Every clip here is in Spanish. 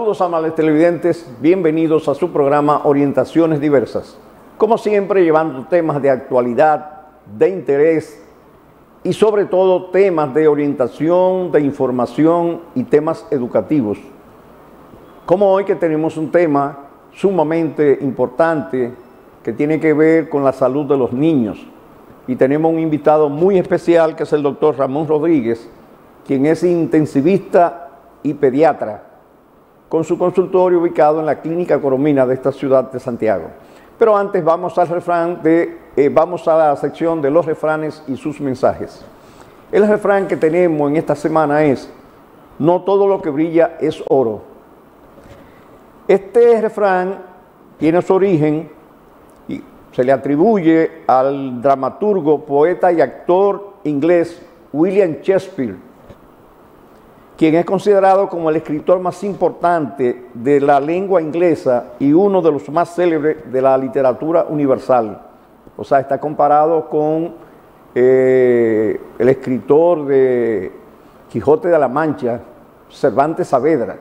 Saludos, amables televidentes, bienvenidos a su programa Orientaciones Diversas. Como siempre, llevando temas de actualidad, de interés y sobre todo temas de orientación, de información y temas educativos. Como hoy que tenemos un tema sumamente importante que tiene que ver con la salud de los niños. Y tenemos un invitado muy especial que es el doctor Ramón Rodríguez, quien es intensivista y pediatra, con su consultorio ubicado en la Clínica Coromina de esta ciudad de Santiago. Pero antes vamos al vamos a la sección de los refranes y sus mensajes. El refrán que tenemos en esta semana es: no todo lo que brilla es oro. Este refrán tiene su origen y se le atribuye al dramaturgo, poeta y actor inglés William Shakespeare, quien es considerado como el escritor más importante de la lengua inglesa y uno de los más célebres de la literatura universal. O sea, está comparado con el escritor de Quijote de la Mancha, Cervantes Saavedra,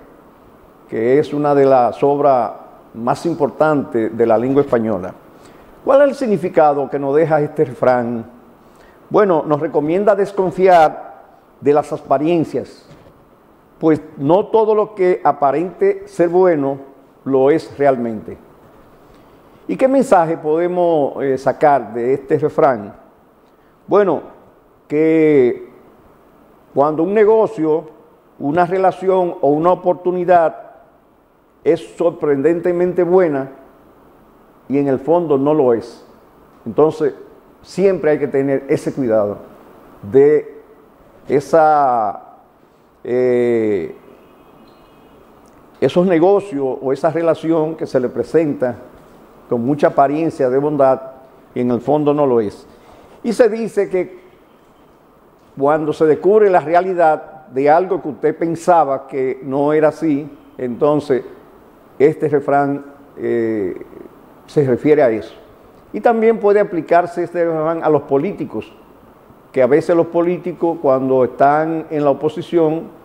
que es una de las obras más importantes de la lengua española. ¿Cuál es el significado que nos deja este refrán? Bueno, nos recomienda desconfiar de las apariencias, pues no todo lo que aparente ser bueno lo es realmente. ¿Y qué mensaje podemos sacar de este refrán? Bueno, que cuando un negocio, una relación o una oportunidad es sorprendentemente buena y en el fondo no lo es, entonces siempre hay que tener ese cuidado de esos negocios o esa relación que se le presenta con mucha apariencia de bondad y en el fondo no lo es. Y se dice que cuando se descubre la realidad de algo que usted pensaba que no era así, entonces este refrán se refiere a eso. Y también puede aplicarse este refrán a los políticos, que a veces los políticos cuando están en la oposición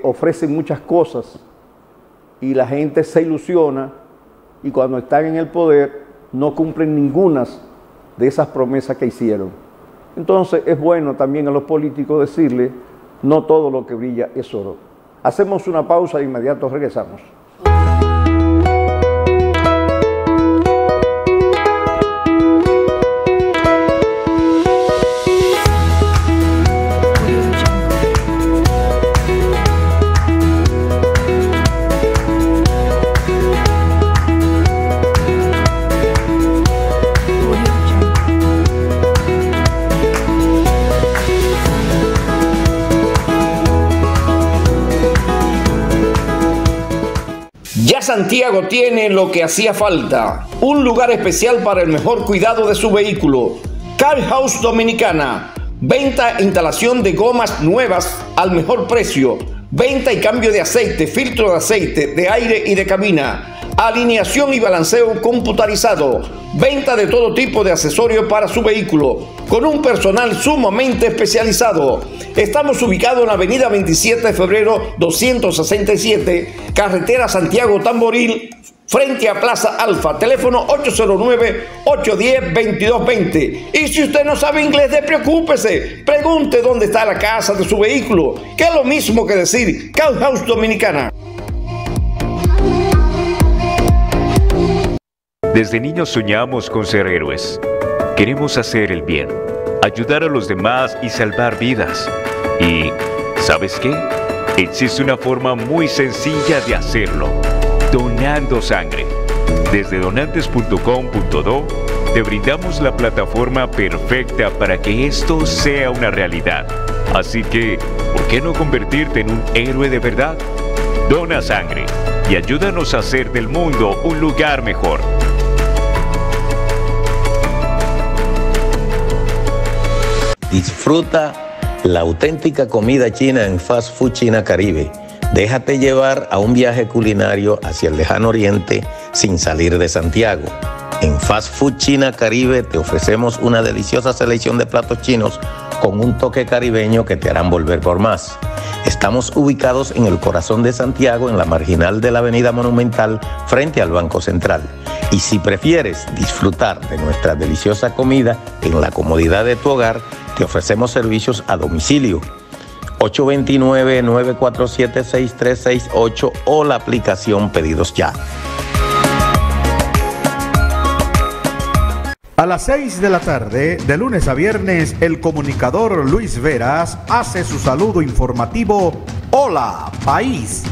ofrecen muchas cosas y la gente se ilusiona y cuando están en el poder no cumplen ninguna de esas promesas que hicieron. Entonces es bueno también a los políticos decirle: no todo lo que brilla es oro. Hacemos una pausa e de inmediato regresamos. Ya Santiago tiene lo que hacía falta, un lugar especial para el mejor cuidado de su vehículo. Car House Dominicana, venta e instalación de gomas nuevas al mejor precio, venta y cambio de aceite, filtro de aceite, de aire y de cabina, alineación y balanceo computarizado, venta de todo tipo de accesorios para su vehículo, con un personal sumamente especializado. Estamos ubicados en la avenida 27 de febrero 267, carretera Santiago Tamboril, frente a Plaza Alfa, teléfono 809-810-2220. Y si usted no sabe inglés, despreocúpese, pregunte dónde está la casa de su vehículo, que es lo mismo que decir Car House Dominicana. Desde niños soñamos con ser héroes. Queremos hacer el bien, ayudar a los demás y salvar vidas. Y, ¿sabes qué? Existe una forma muy sencilla de hacerlo: donando sangre. Desde donantes.com.do te brindamos la plataforma perfecta para que esto sea una realidad. Así que, ¿por qué no convertirte en un héroe de verdad? Dona sangre y ayúdanos a hacer del mundo un lugar mejor. Disfruta la auténtica comida china en Fast Food China Caribe. Déjate llevar a un viaje culinario hacia el lejano oriente sin salir de Santiago. En Fast Food China Caribe te ofrecemos una deliciosa selección de platos chinos con un toque caribeño que te harán volver por más. Estamos ubicados en el corazón de Santiago, en la marginal de la Avenida Monumental, frente al Banco Central. Y si prefieres disfrutar de nuestra deliciosa comida en la comodidad de tu hogar, te ofrecemos servicios a domicilio. 829-947-6368 o la aplicación Pedidos Ya. A las 6 de la tarde, de lunes a viernes, el comunicador Luis Veras hace su saludo informativo Hola País,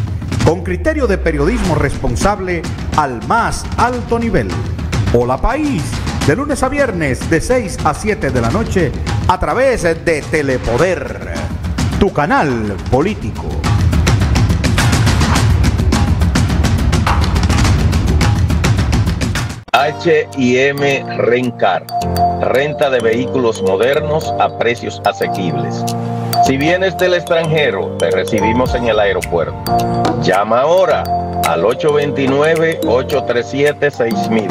con criterio de periodismo responsable al más alto nivel. Hola País, de lunes a viernes, de 6 a 7 de la noche, a través de Telepoder, tu canal político. H&M Rencar, renta de vehículos modernos a precios asequibles. Si vienes del extranjero, te recibimos en el aeropuerto. Llama ahora al 829-837-6000.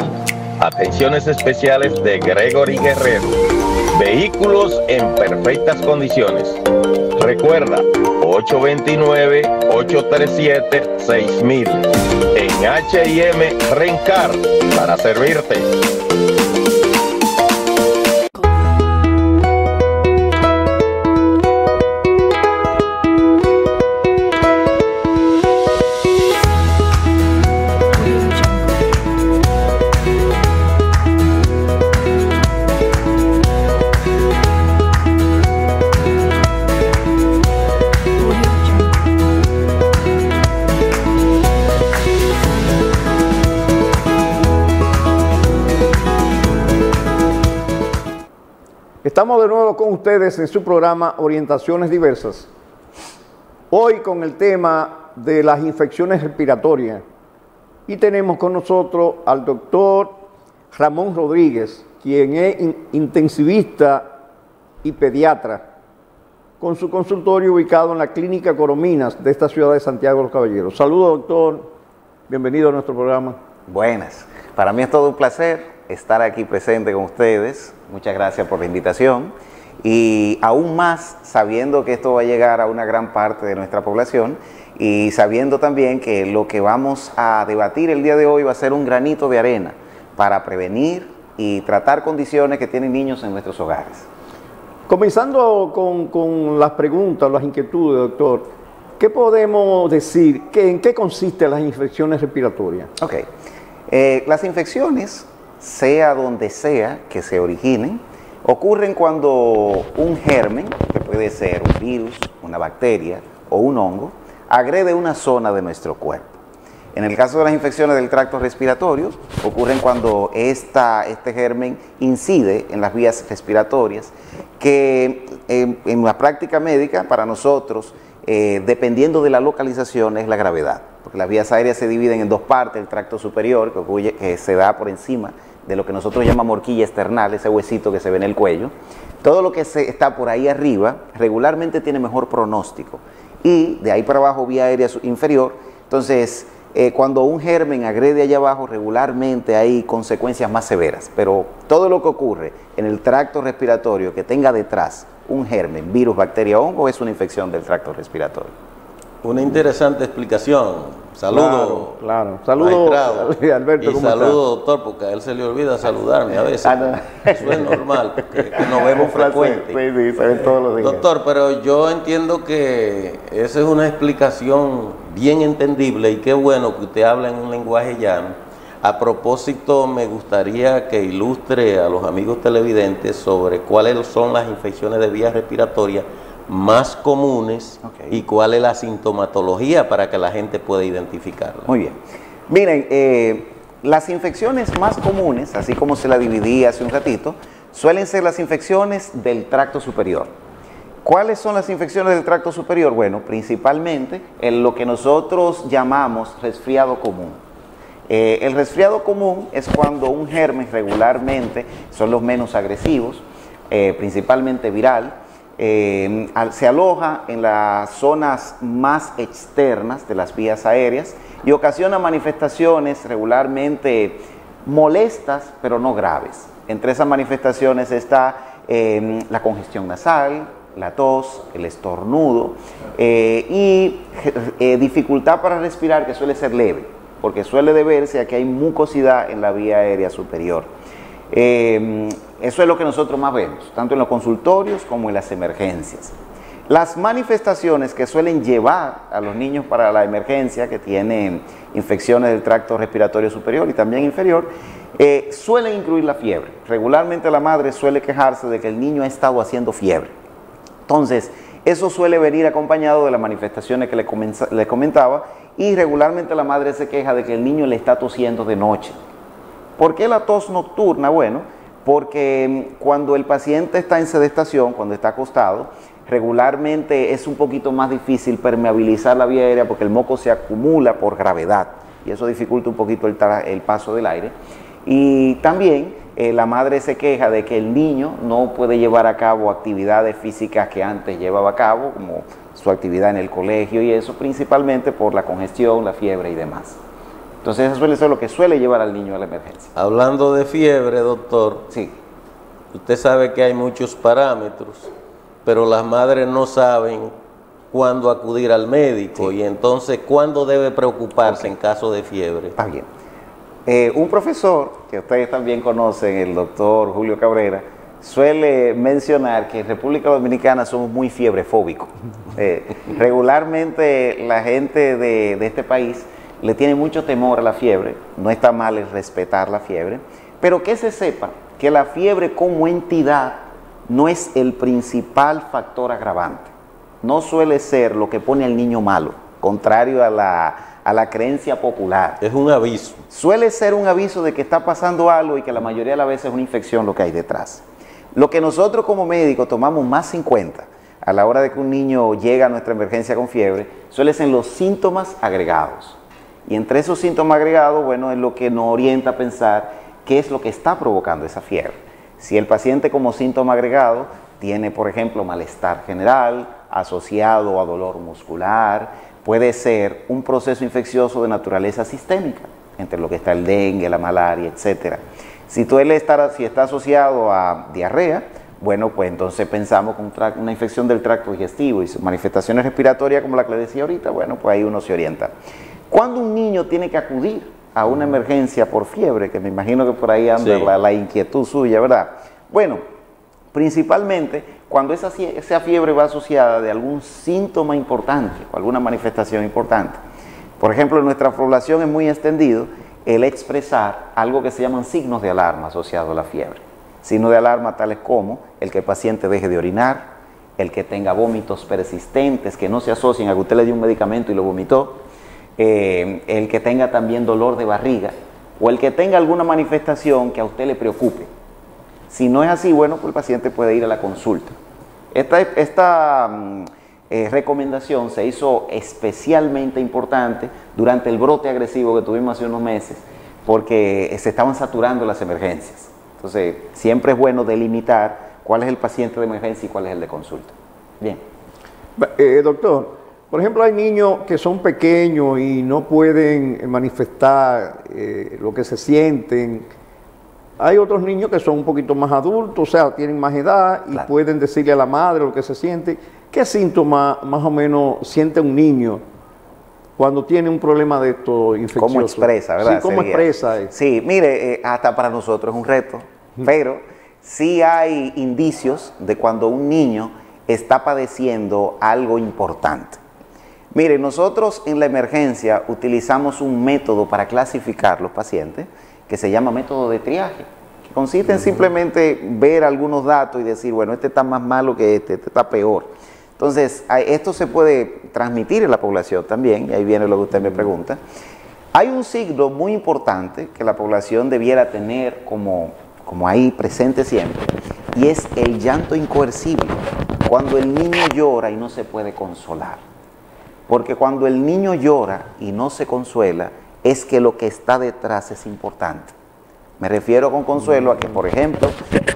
Atenciones especiales de Gregory Guerrero. Vehículos en perfectas condiciones. Recuerda, 829-837-6000. En H&M Rencar, para servirte. Estamos de nuevo con ustedes en su programa Orientaciones Diversas. Hoy con el tema de las infecciones respiratorias. Y tenemos con nosotros al doctor Ramón Rodríguez, quien es intensivista y pediatra, con su consultorio ubicado en la Clínica Corominas de esta ciudad de Santiago de los Caballeros. Saludos, doctor. Bienvenido a nuestro programa. Buenas. Para mí es todo un placer estar aquí presente con ustedes. Muchas gracias por la invitación. Y aún más sabiendo que esto va a llegar a una gran parte de nuestra población y sabiendo también que lo que vamos a debatir el día de hoy va a ser un granito de arena para prevenir y tratar condiciones que tienen niños en nuestros hogares. Comenzando con las preguntas, las inquietudes, doctor, ¿qué podemos decir? ¿En qué consisten las infecciones respiratorias? Ok. Las infecciones, sea donde sea que se originen, ocurren cuando un germen, que puede ser un virus, una bacteria o un hongo, agrede una zona de nuestro cuerpo. En el caso de las infecciones del tracto respiratorio, ocurren cuando este germen incide en las vías respiratorias, que en la práctica médica, para nosotros, dependiendo de la localización, es la gravedad. Porque las vías aéreas se dividen en dos partes: el tracto superior, que se da por encima de lo que nosotros llamamos horquilla external, ese huesito que se ve en el cuello. Todo lo que está por ahí arriba regularmente tiene mejor pronóstico, y de ahí para abajo vía aérea inferior. Entonces, cuando un germen agrede allá abajo, regularmente hay consecuencias más severas, pero todo lo que ocurre en el tracto respiratorio que tenga detrás un germen, virus, bacteria o hongo, es una infección del tracto respiratorio. Una interesante explicación. Saludos. Claro. Saludos, Alberto. Y saludo, doctor, porque a él se le olvida saludarme a veces. Eso es normal, porque nos vemos frecuente. Sí, se ven todos los días. Doctor, pero yo entiendo que esa es una explicación bien entendible, y qué bueno que usted habla en un lenguaje llano. A propósito, me gustaría que ilustre a los amigos televidentes sobre cuáles son las infecciones de vías respiratorias más comunes, y cuál es la sintomatología para que la gente pueda identificarla. Muy bien. Miren, las infecciones más comunes, así como se la dividí hace un ratito, suelen ser las infecciones del tracto superior. ¿Cuáles son las infecciones del tracto superior? Bueno, principalmente en lo que nosotros llamamos resfriado común. El resfriado común es cuando un germen, regularmente son los menos agresivos, principalmente viral, se aloja en las zonas más externas de las vías aéreas y ocasiona manifestaciones regularmente molestas, pero no graves. Entre esas manifestaciones está la congestión nasal, la tos, el estornudo y dificultad para respirar, que suele ser leve, porque suele deberse a que hay mucosidad en la vía aérea superior. Eso es lo que nosotros más vemos, tanto en los consultorios como en las emergencias. Las manifestaciones que suelen llevar a los niños para la emergencia, que tienen infecciones del tracto respiratorio superior y también inferior, suelen incluir la fiebre. Regularmente la madre suele quejarse de que el niño ha estado haciendo fiebre. Entonces, eso suele venir acompañado de las manifestaciones que le comentaba, y regularmente la madre se queja de que el niño le está tosiendo de noche. ¿Por qué la tos nocturna? Bueno, porque cuando el paciente está en sedestación, cuando está acostado, regularmente es un poquito más difícil permeabilizar la vía aérea porque el moco se acumula por gravedad y eso dificulta un poquito el paso del aire. Y también la madre se queja de que el niño no puede llevar a cabo actividades físicas que antes llevaba a cabo, como su actividad en el colegio y eso, principalmente por la congestión, la fiebre y demás. Entonces eso suele ser lo que suele llevar al niño a la emergencia. Hablando de fiebre, doctor, sí. Usted sabe que hay muchos parámetros, pero las madres no saben cuándo acudir al médico, sí. Y entonces cuándo debe preocuparse en caso de fiebre. Está bien. Un profesor que ustedes también conocen, el doctor Julio Cabrera, suele mencionar que en República Dominicana somos muy fiebrefóbicos. Regularmente la gente de este país le tiene mucho temor a la fiebre. No está mal el respetar la fiebre, pero que se sepa que la fiebre como entidad no es el principal factor agravante. No suele ser lo que pone al niño malo, contrario a la creencia popular. Es un aviso. Suele ser un aviso de que está pasando algo y que la mayoría de las veces es una infección lo que hay detrás. Lo que nosotros como médicos tomamos más en cuenta a la hora de que un niño llega a nuestra emergencia con fiebre, suelen ser los síntomas agregados. Y entre esos síntomas agregados, bueno, es lo que nos orienta a pensar qué es lo que está provocando esa fiebre. Si el paciente como síntoma agregado tiene, por ejemplo, malestar general asociado a dolor muscular, puede ser un proceso infeccioso de naturaleza sistémica, entre lo que está el dengue, la malaria, etc. Si está asociado a diarrea, bueno, pues entonces pensamos con una infección del tracto digestivo y manifestaciones respiratorias como la que le decía ahorita, bueno, pues ahí uno se orienta. ¿Cuándo un niño tiene que acudir a una emergencia por fiebre? Que me imagino que por ahí anda sí. la inquietud suya, ¿verdad? Bueno, principalmente cuando esa fiebre va asociada de algún síntoma importante o alguna manifestación importante. Por ejemplo, en nuestra población es muy extendido el expresar algo que se llaman signos de alarma asociados a la fiebre. Signos de alarma tales como el que el paciente deje de orinar, el que tenga vómitos persistentes que no se asocien a que usted le dio un medicamento y lo vomitó, el que tenga también dolor de barriga o el que tenga alguna manifestación que a usted le preocupe. Si no es así, bueno, pues el paciente puede ir a la consulta. Esta recomendación se hizo especialmente importante durante el brote agresivo que tuvimos hace unos meses porque se estaban saturando las emergencias. Entonces, siempre es bueno delimitar cuál es el paciente de emergencia y cuál es el de consulta. Bien. Doctor, por ejemplo, hay niños que son pequeños y no pueden manifestar lo que se sienten. Hay otros niños que son un poquito más adultos, o sea, tienen más edad y claro, pueden decirle a la madre lo que se siente. ¿Qué síntomas más o menos siente un niño cuando tiene un problema de esto infeccioso? ¿Cómo expresa, verdad? Sí, ¿cómo expresa? Sí, mire, hasta para nosotros es un reto, pero sí hay indicios de cuando un niño está padeciendo algo importante. Mire, nosotros en la emergencia utilizamos un método para clasificar los pacientes que se llama método de triaje, que consiste en simplemente ver algunos datos y decir, bueno, este está más malo que este está peor. Entonces, esto se puede transmitir en la población también, y ahí viene lo que usted me pregunta. Hay un signo muy importante que la población debiera tener como ahí presente siempre, y es el llanto incoercible, cuando el niño llora y no se puede consolar. Porque cuando el niño llora y no se consuela, es que lo que está detrás es importante. Me refiero con consuelo a que, por ejemplo,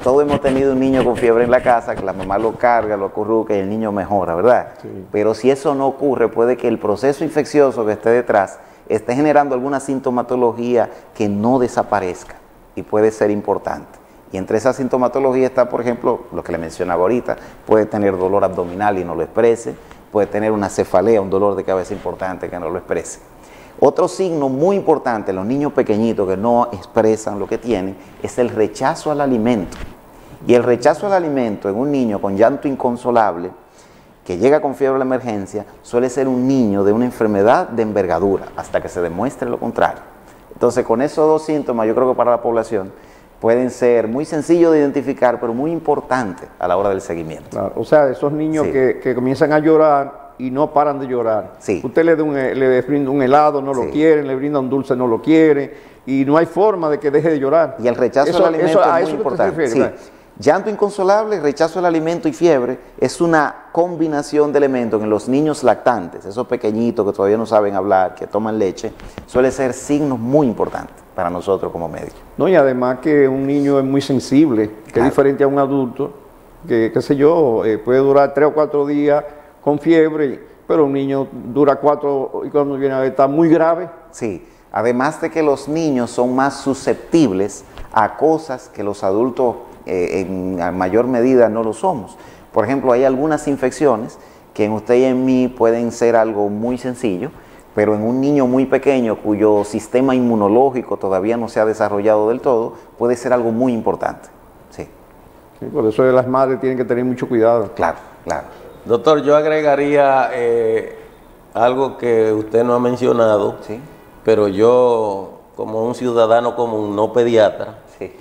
todos hemos tenido un niño con fiebre en la casa, que la mamá lo carga, lo acurruca y el niño mejora, ¿verdad? Sí. Pero si eso no ocurre, puede que el proceso infeccioso que esté detrás esté generando alguna sintomatología que no desaparezca y puede ser importante. Y entre esa sintomatología está, por ejemplo, lo que le mencionaba ahorita, puede tener dolor abdominal y no lo exprese, puede tener una cefalea, un dolor de cabeza importante que no lo exprese. Otro signo muy importante en los niños pequeñitos que no expresan lo que tienen es el rechazo al alimento. Y el rechazo al alimento en un niño con llanto inconsolable, que llega con fiebre a la emergencia, suele ser un niño de una enfermedad de envergadura, hasta que se demuestre lo contrario. Entonces, con esos dos síntomas, yo creo que para la población pueden ser muy sencillos de identificar, pero muy importantes a la hora del seguimiento. Claro, o sea, esos niños Sí. que comienzan a llorar y no paran de llorar. Sí. Usted le brinda un helado, no lo Sí. quieren, le brinda un dulce, no lo quiere, y no hay forma de que deje de llorar. Y el rechazo Eso- al alimento eso- a es eso muy que usted se importante. refiere, Sí. ¿verdad? Llanto inconsolable, rechazo al alimento y fiebre es una combinación de elementos en los niños lactantes, esos pequeñitos que todavía no saben hablar, que toman leche, suele ser signos muy importantes para nosotros como médicos. No, y además que un niño es muy sensible, que Claro. es diferente a un adulto, que qué sé yo, puede durar 3 o 4 días con fiebre, pero un niño dura 4 y cuando viene a ver está muy grave. Sí, además de que los niños son más susceptibles a cosas que los adultos en mayor medida no lo somos. Por ejemplo, hay algunas infecciones que en usted y en mí pueden ser algo muy sencillo, pero en un niño muy pequeño cuyo sistema inmunológico todavía no se ha desarrollado del todo, puede ser algo muy importante. Sí, Sí, por eso las madres tienen que tener mucho cuidado. claro, claro. Doctor, yo agregaría algo que usted no ha mencionado, Sí, pero yo, como un ciudadano común, no pediatra, sí,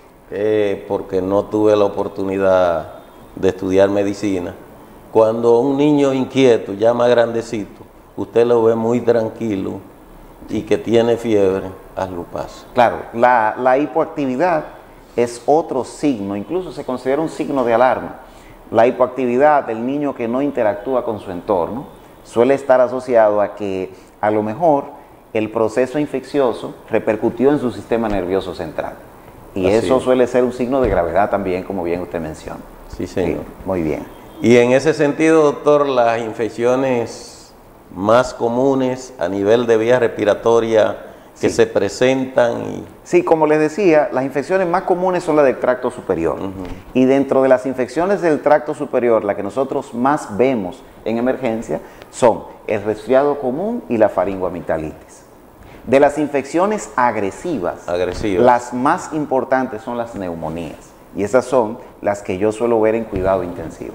porque no tuve la oportunidad de estudiar medicina, cuando un niño inquieto, ya más grandecito, usted lo ve muy tranquilo y que tiene fiebre, hazlo paso. claro. La hipoactividad es otro signo, incluso se considera un signo de alarma. La hipoactividad del niño que no interactúa con su entorno suele estar asociado a que a lo mejor el proceso infeccioso repercutió en su sistema nervioso central. Y Así eso es. suele ser un signo de gravedad también, como bien usted menciona. Sí, señor. Muy bien. Y en ese sentido, doctor, las infecciones más comunes a nivel de vía respiratoria que Sí. se presentan y Sí, como les decía, las infecciones más comunes son las del tracto superior. Y dentro de las infecciones del tracto superior, la que nosotros más vemos en emergencia son el resfriado común y la faringoamigdalitis. De las infecciones agresivas, las más importantes son las neumonías. Y esas son las que yo suelo ver en cuidado intensivo.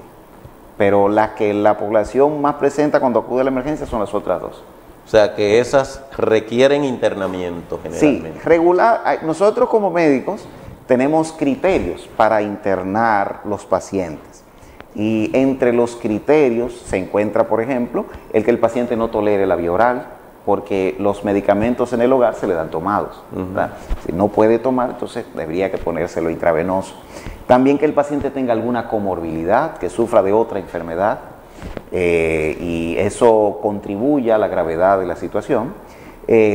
Pero las que la población más presenta cuando acude a la emergencia son las otras dos. o sea que esas requieren internamiento Sí, generalmente. nosotros como médicos tenemos criterios para internar los pacientes. Y entre los criterios se encuentra, por ejemplo, el que el paciente no tolere la vía oral, porque los medicamentos en el hogar se le dan tomados, ¿verdad? Si no puede tomar, entonces debería que ponérselo intravenoso. También que el paciente tenga alguna comorbilidad, que sufra de otra enfermedad, y eso contribuye a la gravedad de la situación.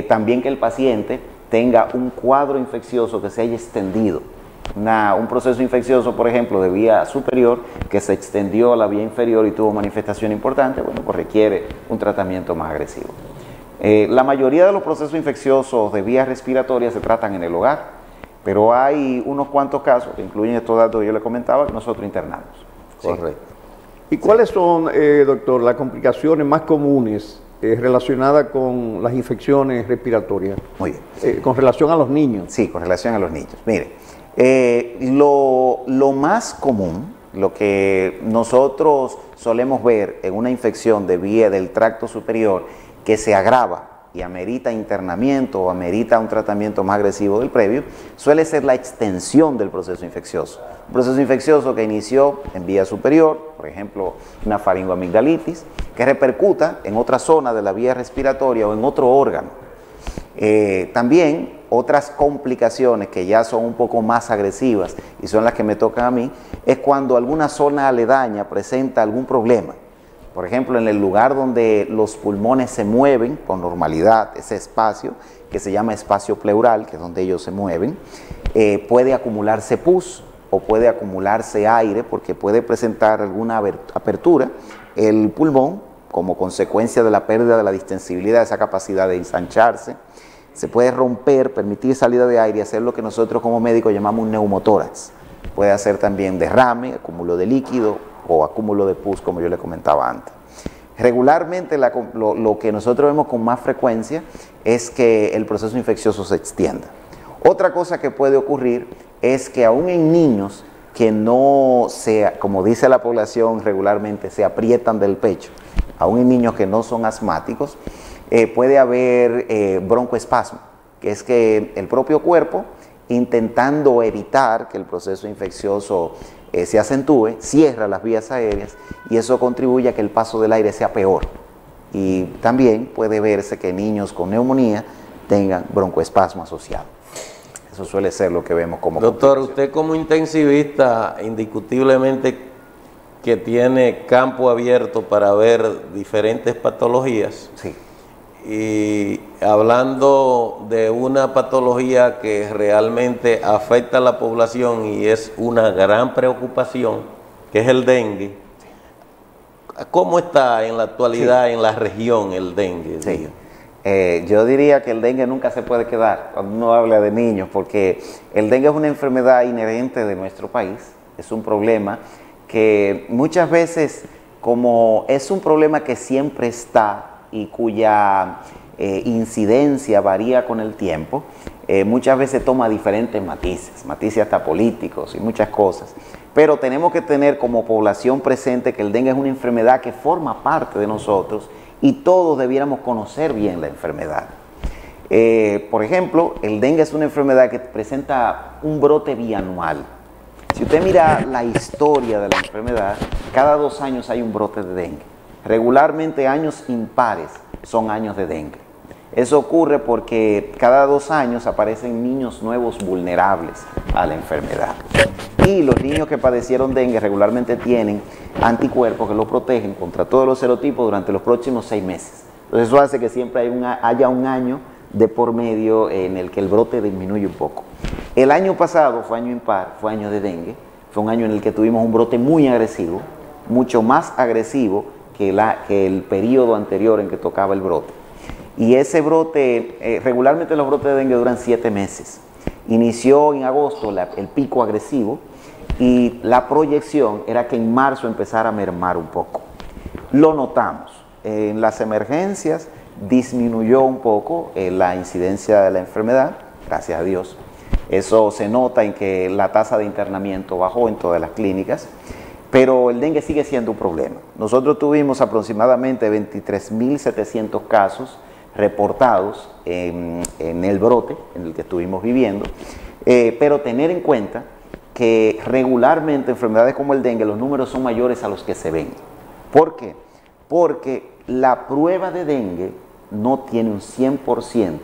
También que el paciente tenga un cuadro infeccioso que se haya extendido. Un proceso infeccioso, por ejemplo, de vía superior que se extendió a la vía inferior y tuvo manifestación importante, bueno, pues requiere un tratamiento más agresivo. La mayoría de los procesos infecciosos de vías respiratorias se tratan en el hogar, pero hay unos cuantos casos que incluyen estos datos que yo le comentaba que nosotros internamos. Sí. Correcto. ¿Y cuáles son, doctor, las complicaciones más comunes relacionadas con las infecciones respiratorias? Muy bien. Con relación a los niños. Sí, con relación a los niños. Mire, lo más común, lo que nosotros solemos ver en una infección de vía del tracto superior que se agrava y amerita internamiento o amerita un tratamiento más agresivo del previo, suele ser la extensión del proceso infeccioso. Un proceso infeccioso que inició en vía superior, por ejemplo, una faringoamigdalitis, que repercuta en otra zona de la vía respiratoria o en otro órgano. También otras complicaciones que ya son un poco más agresivas y son las que me tocan a mí, es cuando alguna zona aledaña presenta algún problema. Por ejemplo, en el lugar donde los pulmones se mueven con normalidad, ese espacio que se llama espacio pleural, que es donde ellos se mueven, puede acumularse pus o puede acumularse aire porque puede presentar alguna apertura el pulmón como consecuencia de la pérdida de la distensibilidad, esa capacidad de ensancharse. Se puede romper, permitir salida de aire y hacer lo que nosotros como médicos llamamos un neumotórax. puede hacer también derrame, acúmulo de líquido o acúmulo de pus, como yo le comentaba antes. Regularmente lo que nosotros vemos con más frecuencia es que el proceso infeccioso se extienda. Otra cosa que puede ocurrir es que aún en niños que no como dice la población regularmente, se aprietan del pecho, aún en niños que no son asmáticos, puede haber broncoespasmo, que es que el propio cuerpo, intentando evitar que el proceso infeccioso se acentúe, cierra las vías aéreas y eso contribuye a que el paso del aire sea peor. Y también puede verse que niños con neumonía tengan broncoespasmo asociado. Eso suele ser lo que vemos como Doctor, usted como intensivista, indiscutiblemente que tiene campo abierto para ver diferentes patologías. Sí. Y hablando de una patología que realmente afecta a la población y es una gran preocupación, que es el dengue. ¿Cómo está en la actualidad en la región el dengue? Sí. Yo diría que el dengue nunca se puede quedar cuando uno habla de niños, porque el dengue es una enfermedad inherente de nuestro país, es un problema que muchas veces, como es un problema que siempre está y cuya incidencia varía con el tiempo, muchas veces toma diferentes matices hasta políticos y muchas cosas. Pero tenemos que tener como población presente que el dengue es una enfermedad que forma parte de nosotros y todos debiéramos conocer bien la enfermedad. Por ejemplo, el dengue es una enfermedad que presenta un brote bianual. Si usted mira la historia de la enfermedad, cada 2 años hay un brote de dengue. Regularmente años impares son años de dengue. Eso ocurre porque cada 2 años aparecen niños nuevos vulnerables a la enfermedad. Y los niños que padecieron dengue regularmente tienen anticuerpos que los protegen contra todos los serotipos durante los próximos 6 meses. Entonces eso hace que siempre haya un año de por medio en el que el brote disminuye un poco. El año pasado fue año impar, fue año de dengue, fue un año en el que tuvimos un brote muy agresivo, mucho más agresivo que el periodo anterior en que tocaba el brote. Y ese brote, regularmente los brotes de dengue duran 7 meses. Inició en agosto el pico agresivo y la proyección era que en marzo empezara a mermar un poco. Lo notamos. En las emergencias disminuyó un poco la incidencia de la enfermedad, gracias a Dios. Eso se nota en que la tasa de internamiento bajó en todas las clínicas, pero el dengue sigue siendo un problema. Nosotros tuvimos aproximadamente 23.700 casos reportados en el brote en el que estuvimos viviendo, pero tener en cuenta que regularmente enfermedades como el dengue los números son mayores a los que se ven. ¿Por qué? Porque la prueba de dengue no tiene un 100%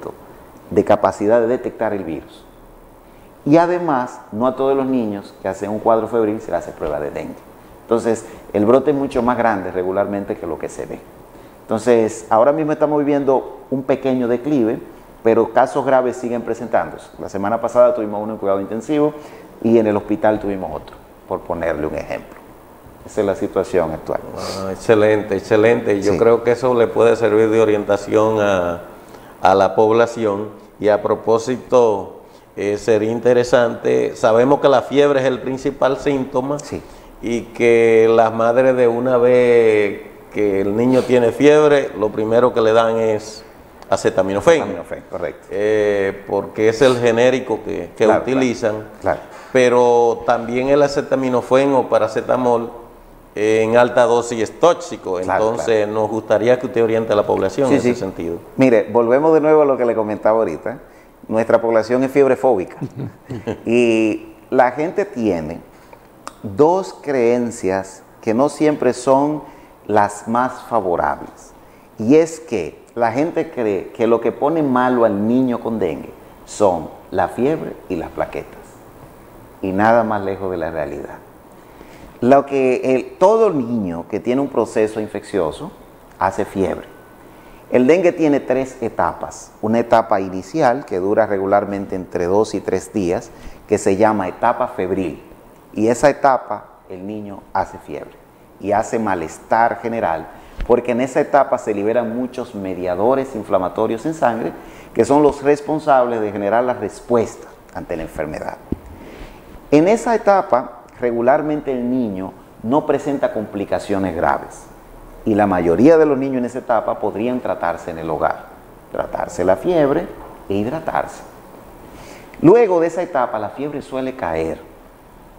de capacidad de detectar el virus. Y además, no a todos los niños que hacen un cuadro febril se les hace prueba de dengue. Entonces, el brote es mucho más grande regularmente que lo que se ve. Entonces, ahora mismo estamos viviendo un pequeño declive, pero casos graves siguen presentándose. La semana pasada tuvimos uno en cuidado intensivo y en el hospital tuvimos otro, por ponerle un ejemplo. Esa es la situación actual. Excelente, excelente. Yo creo que eso le puede servir de orientación a la población. Y a propósito, sería interesante, sabemos que la fiebre es el principal síntoma y que las madres de una vez que el niño tiene fiebre, lo primero que le dan es acetaminofén. Acetaminofén, correcto. Porque es el genérico que utilizan. Claro. Pero también el acetaminofén o paracetamol en alta dosis es tóxico. Entonces nos gustaría que usted oriente a la población en ese sentido. Mire, volvemos de nuevo a lo que le comentaba ahorita. Nuestra población es fiebrefóbica. Y la gente tiene 2 creencias que no siempre son las más favorables. Y es que la gente cree que lo que pone malo al niño con dengue son la fiebre y las plaquetas. Y nada más lejos de la realidad. Todo niño que tiene un proceso infeccioso hace fiebre. El dengue tiene 3 etapas. Una etapa inicial que dura regularmente entre 2 y 3 días, que se llama etapa febril. Y esa etapa el niño hace fiebre y hace malestar general, porque en esa etapa se liberan muchos mediadores inflamatorios en sangre que son los responsables de generar la respuesta ante la enfermedad. En esa etapa, regularmente el niño no presenta complicaciones graves y la mayoría de los niños en esa etapa podrían tratarse en el hogar, tratarse la fiebre e hidratarse. Luego de esa etapa la fiebre suele caer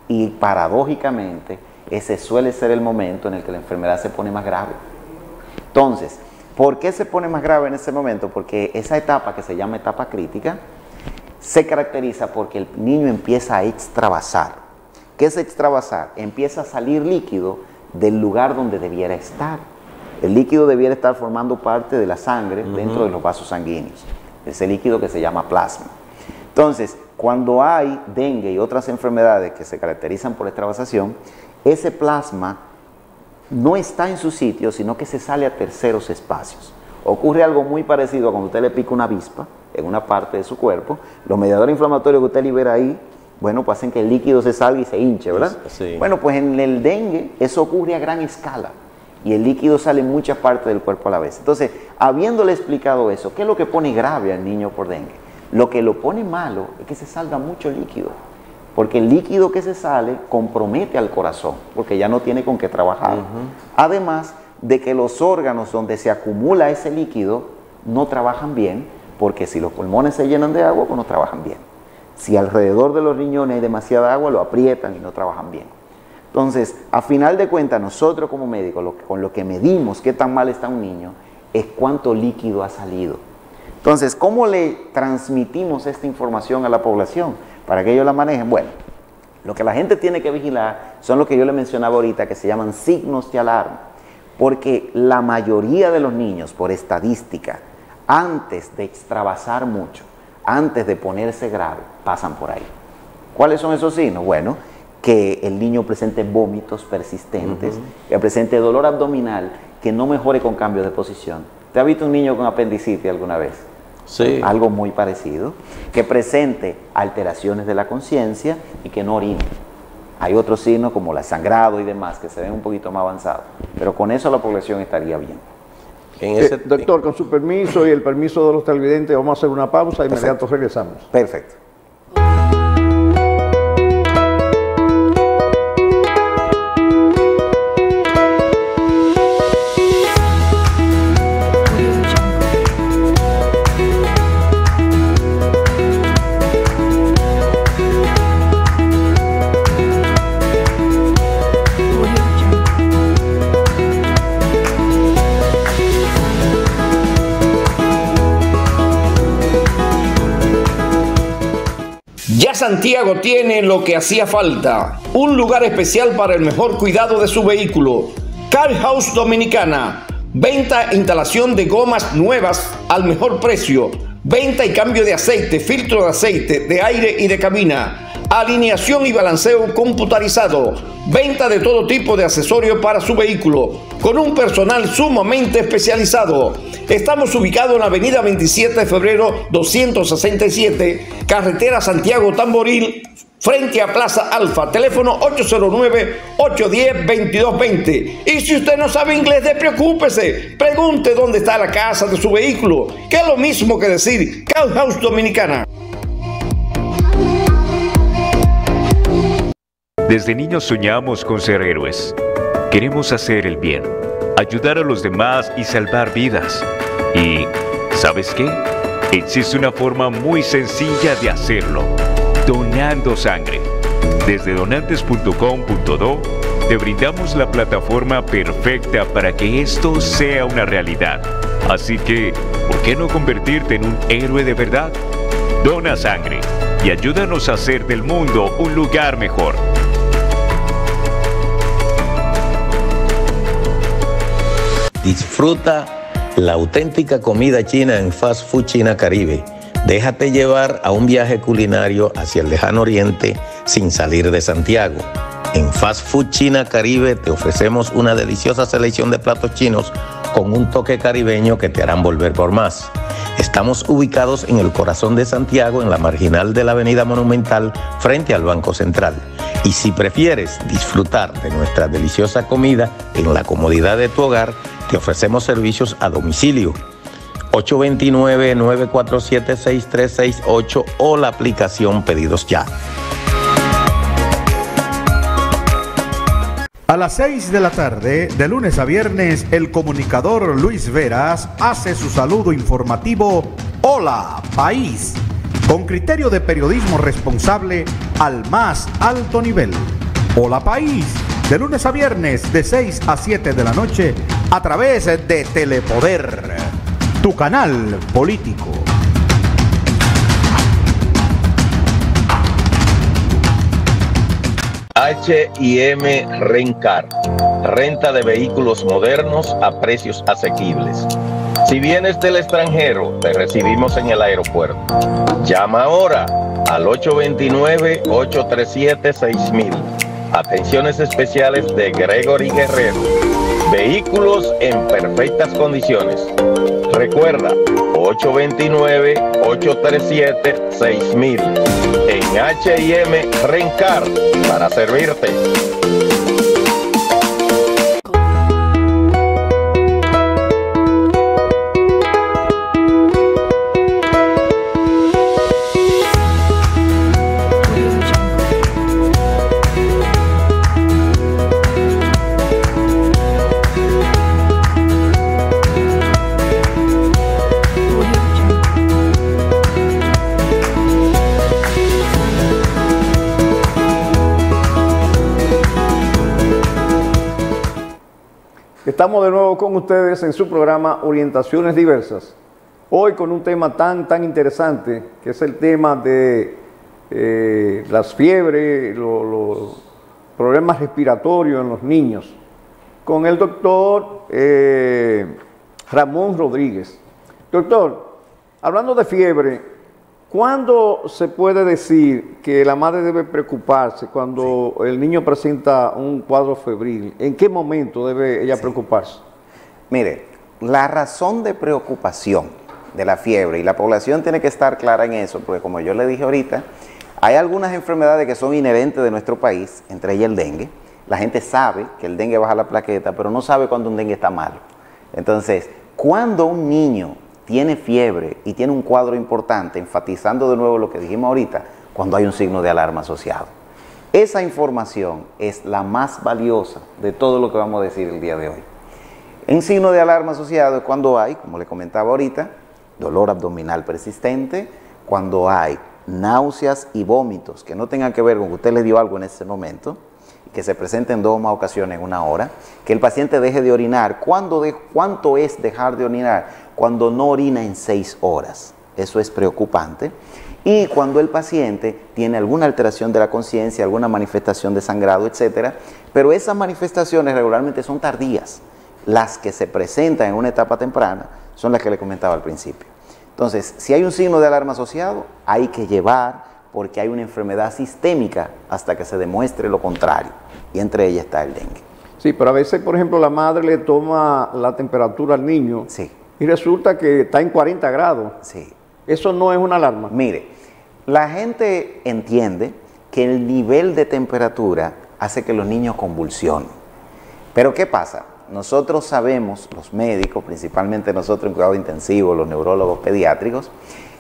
y paradójicamente ese suele ser el momento en el que la enfermedad se pone más grave. Entonces, ¿por qué se pone más grave en ese momento? Porque esa etapa que se llama etapa crítica se caracteriza porque el niño empieza a extravasar. ¿Qué es extravasar? Empieza a salir líquido del lugar donde debiera estar. El líquido debiera estar formando parte de la sangre dentro de los vasos sanguíneos. Ese líquido que se llama plasma. Entonces, cuando hay dengue y otras enfermedades que se caracterizan por extravasación, ese plasma no está en su sitio, sino que se sale a terceros espacios. Ocurre algo muy parecido a cuando usted le pica una avispa en una parte de su cuerpo. Los mediadores inflamatorios que usted libera ahí, bueno, pues hacen que el líquido se salga y se hinche, ¿verdad? Sí. Bueno, pues en el dengue eso ocurre a gran escala y el líquido sale en muchas partes del cuerpo a la vez. Entonces, habiéndole explicado eso, ¿qué es lo que pone grave al niño por dengue? Lo que lo pone malo es que se salga mucho líquido, porque el líquido que se sale compromete al corazón, porque ya no tiene con qué trabajar. Además de que los órganos donde se acumula ese líquido no trabajan bien, porque si los pulmones se llenan de agua, pues no trabajan bien. Si alrededor de los riñones hay demasiada agua, lo aprietan y no trabajan bien. Entonces, a final de cuentas, nosotros como médicos, con lo que medimos qué tan mal está un niño, es cuánto líquido ha salido. Entonces, ¿cómo le transmitimos esta información a la población para que ellos la manejen? Bueno, lo que la gente tiene que vigilar son lo que yo le mencionaba ahorita, que se llaman signos de alarma. Porque la mayoría de los niños, por estadística, antes de extravasar mucho, antes de ponerse grave, pasan por ahí. ¿Cuáles son esos signos? Bueno, que el niño presente vómitos persistentes, que presente dolor abdominal, que no mejore con cambios de posición. ¿Te ha visto un niño con apendicitis alguna vez? Sí. Algo muy parecido. Que presente alteraciones de la conciencia y que no orine. Hay otros signos como el sangrado y demás que se ven un poquito más avanzados, pero con eso la población estaría bien. Doctor, con su permiso y el permiso de los televidentes, vamos a hacer una pausa y de inmediato regresamos. Perfecto. Ya Santiago tiene lo que hacía falta, un lugar especial para el mejor cuidado de su vehículo. Car House Dominicana, venta e instalación de gomas nuevas al mejor precio, venta y cambio de aceite, filtro de aceite, de aire y de cabina, alineación y balanceo computarizado, venta de todo tipo de accesorios para su vehículo, con un personal sumamente especializado. Estamos ubicados en la avenida 27 de febrero 267, carretera Santiago Tamboril, frente a Plaza Alfa, teléfono 809-810-2220. Y si usted no sabe inglés, despreocúpese, pregunte dónde está la casa de su vehículo, que es lo mismo que decir Car House Dominicana. Desde niños soñamos con ser héroes. Queremos hacer el bien, ayudar a los demás y salvar vidas. Y, ¿sabes qué? Existe una forma muy sencilla de hacerlo: donando sangre. Desde donantes.com.do te brindamos la plataforma perfecta para que esto sea una realidad. Así que, ¿por qué no convertirte en un héroe de verdad? Dona sangre y ayúdanos a hacer del mundo un lugar mejor. Disfruta la auténtica comida china en Fast Food China Caribe. Déjate llevar a un viaje culinario hacia el lejano oriente sin salir de Santiago. En Fast Food China Caribe te ofrecemos una deliciosa selección de platos chinos con un toque caribeño que te harán volver por más. Estamos ubicados en el corazón de Santiago, en la marginal de la Avenida Monumental, frente al Banco Central. Y si prefieres disfrutar de nuestra deliciosa comida en la comodidad de tu hogar, te ofrecemos servicios a domicilio. 829-947-6368 o la aplicación Pedidos Ya. A las 6 de la tarde, de lunes a viernes, el comunicador Luis Veras hace su saludo informativo Hola País, con criterio de periodismo responsable al más alto nivel. Hola País, de lunes a viernes, de 6 a 7 de la noche, a través de Telepoder, tu canal político. H&M Rencar, renta de vehículos modernos a precios asequibles. Si vienes del extranjero, te recibimos en el aeropuerto. Llama ahora al 829-837-6000. Atenciones especiales de Gregory Guerrero. Vehículos en perfectas condiciones. Recuerda, 829-837-6000. En H&M Rencar, para servirte. Estamos de nuevo con ustedes en su programa Orientaciones Diversas. Hoy con un tema tan interesante, que es el tema de las fiebres, los problemas respiratorios en los niños, con el doctor Ramón Rodríguez. Doctor, hablando de fiebre, ¿cuándo se puede decir que la madre debe preocuparse cuando el niño presenta un cuadro febril? ¿En qué momento debe ella preocuparse? Mire, la razón de preocupación de la fiebre, y la población tiene que estar clara en eso, porque como yo le dije ahorita, hay algunas enfermedades que son inherentes de nuestro país, entre ellas el dengue. La gente sabe que el dengue baja la plaqueta, pero no sabe cuando un dengue está malo. Entonces, cuando un niño tiene fiebre y tiene un cuadro importante, enfatizando de nuevo lo que dijimos ahorita, cuando hay un signo de alarma asociado. Esa información es la más valiosa de todo lo que vamos a decir el día de hoy. En signo de alarma asociado es cuando hay, como le comentaba ahorita, dolor abdominal persistente, cuando hay náuseas y vómitos que no tengan que ver con que usted le dio algo en ese momento, que se presenten 2 o más ocasiones en una hora, que el paciente deje de orinar. ¿Cuánto es dejar de orinar? Cuando no orina en 6 horas. Eso es preocupante. Y cuando el paciente tiene alguna alteración de la conciencia, alguna manifestación de sangrado, etcétera, pero esas manifestaciones regularmente son tardías. Las que se presentan en una etapa temprana son las que le comentaba al principio. Entonces, si hay un signo de alarma asociado, hay que llevar, porque hay una enfermedad sistémica hasta que se demuestre lo contrario, y entre ellas está el dengue. Sí, pero a veces, por ejemplo, la madre le toma la temperatura al niño, sí, y resulta que está en 40 grados. Sí. ¿Eso no es una alarma? Mire, la gente entiende que el nivel de temperatura hace que los niños convulsionen. Pero ¿qué pasa? Nosotros sabemos, los médicos, principalmente nosotros en cuidado intensivo, los neurólogos pediátricos,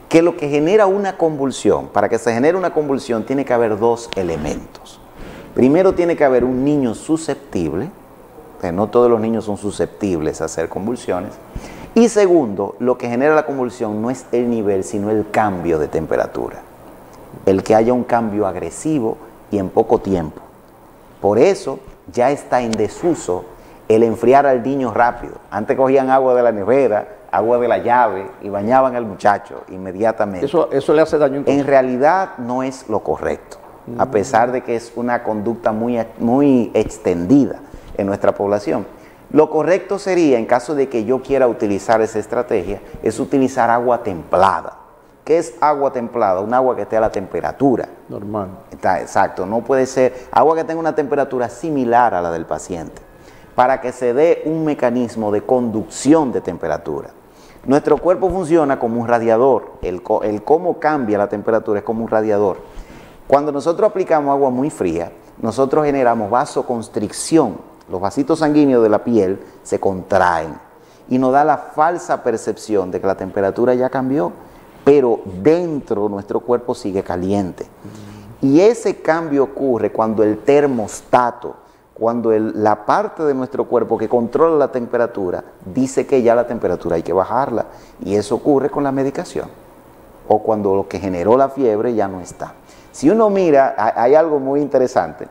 que lo que genera una convulsión, para que se genere una convulsión tiene que haber 2 elementos. Primero tiene que haber un niño susceptible, que no todos los niños son susceptibles a hacer convulsiones. Y segundo, lo que genera la convulsión no es el nivel, sino el cambio de temperatura. El que haya un cambio agresivo y en poco tiempo. Por eso ya está en desuso el enfriar al niño rápido. Antes cogían agua de la nevera, agua de la llave y bañaban al muchacho inmediatamente. Eso le hace daño entonces. En realidad no es lo correcto, a pesar de que es una conducta muy extendida en nuestra población. Lo correcto sería, en caso de que yo quiera utilizar esa estrategia, es utilizar agua templada. ¿Qué es agua templada? Un agua que esté a la temperatura normal. Exacto, no puede ser agua que tenga una temperatura similar a la del paciente, para que se dé un mecanismo de conducción de temperatura. Nuestro cuerpo funciona como un radiador, el cómo cambia la temperatura es como un radiador. Cuando nosotros aplicamos agua muy fría, nosotros generamos vasoconstricción, los vasitos sanguíneos de la piel se contraen y nos da la falsa percepción de que la temperatura ya cambió, pero dentro nuestro cuerpo sigue caliente. Y ese cambio ocurre cuando el termostato cuando la parte de nuestro cuerpo que controla la temperatura dice que ya la temperatura hay que bajarla, y eso ocurre con la medicación o cuando lo que generó la fiebre ya no está. Si uno mira, hay algo muy interesante,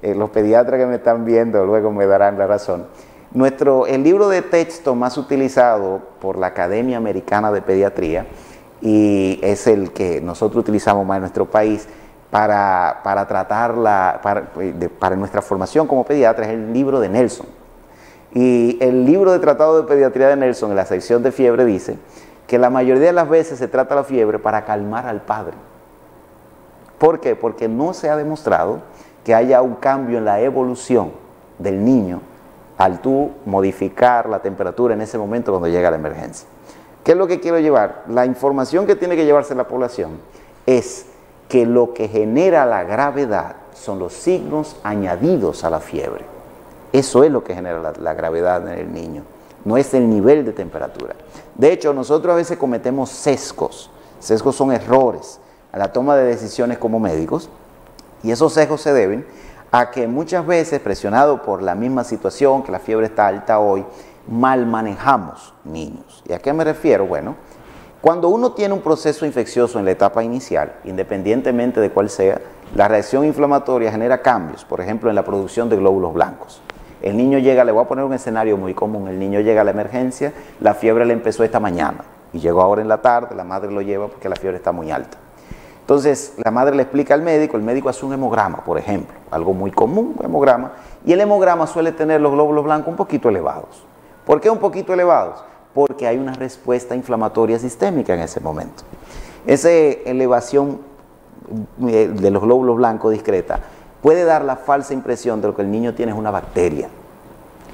los pediatras que me están viendo luego me darán la razón. El libro de texto más utilizado por la Academia Americana de Pediatría, y es el que nosotros utilizamos más en nuestro país para tratarla, para nuestra formación como pediatra, es el libro de Nelson. Y el libro de Tratado de Pediatría de Nelson, en la sección de fiebre, dice que la mayoría de las veces se trata la fiebre para calmar al padre. ¿Por qué? Porque no se ha demostrado que haya un cambio en la evolución del niño al tú modificar la temperatura en ese momento cuando llega la emergencia. ¿Qué es lo que quiero llevar? La información que tiene que llevarse la población es que lo que genera la gravedad son los signos añadidos a la fiebre. Eso es lo que genera la gravedad en el niño, no es el nivel de temperatura. De hecho, nosotros a veces cometemos sesgos. Sesgos son errores a la toma de decisiones como médicos, y esos sesgos se deben a que muchas veces, presionados por la misma situación, que la fiebre está alta hoy, mal manejamos niños. ¿Y a qué me refiero? Bueno, cuando uno tiene un proceso infeccioso en la etapa inicial, independientemente de cuál sea, la reacción inflamatoria genera cambios, por ejemplo, en la producción de glóbulos blancos. El niño llega, le voy a poner un escenario muy común, el niño llega a la emergencia, la fiebre le empezó esta mañana y llegó ahora en la tarde, la madre lo lleva porque la fiebre está muy alta. Entonces, la madre le explica al médico, el médico hace un hemograma, por ejemplo, algo muy común, un hemograma, y el hemograma suele tener los glóbulos blancos un poquito elevados. ¿Por qué un poquito elevados? Porque hay una respuesta inflamatoria sistémica en ese momento. Esa elevación de los glóbulos blancos discreta puede dar la falsa impresión de lo que el niño tiene es una bacteria.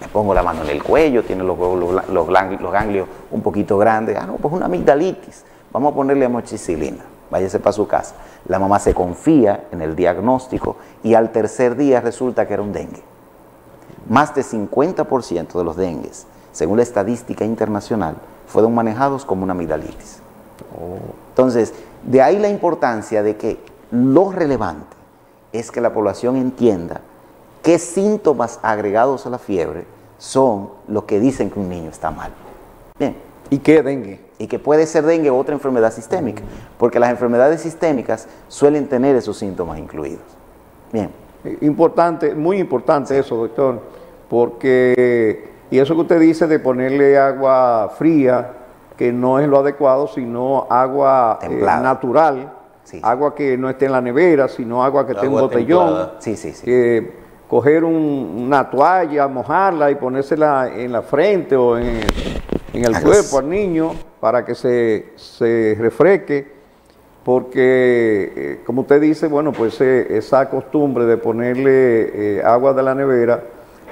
Le pongo la mano en el cuello, tiene los ganglios un poquito grandes. Ah, no, pues una amigdalitis. Vamos a ponerle amoxicilina. Váyase para su casa. La mamá se confía en el diagnóstico y al tercer día resulta que era un dengue. Más de 50% de los dengues, según la estadística internacional, fueron manejados como una amigdalitis. Entonces, de ahí la importancia de que lo relevante es que la población entienda qué síntomas agregados a la fiebre son los que dicen que un niño está mal. Bien. ¿Y qué dengue? Y que puede ser dengue o otra enfermedad sistémica, porque las enfermedades sistémicas suelen tener esos síntomas incluidos. Bien. Importante, muy importante eso, doctor, porque, y eso que usted dice de ponerle agua fría, que no es lo adecuado, sino agua natural, sí, agua que no esté en la nevera, sino agua que esté en un botellón. Sí, sí, sí. Que coger una toalla, mojarla y ponérsela en la frente o en el cuerpo al niño para que se refresque, porque como usted dice, bueno, pues esa costumbre de ponerle agua de la nevera,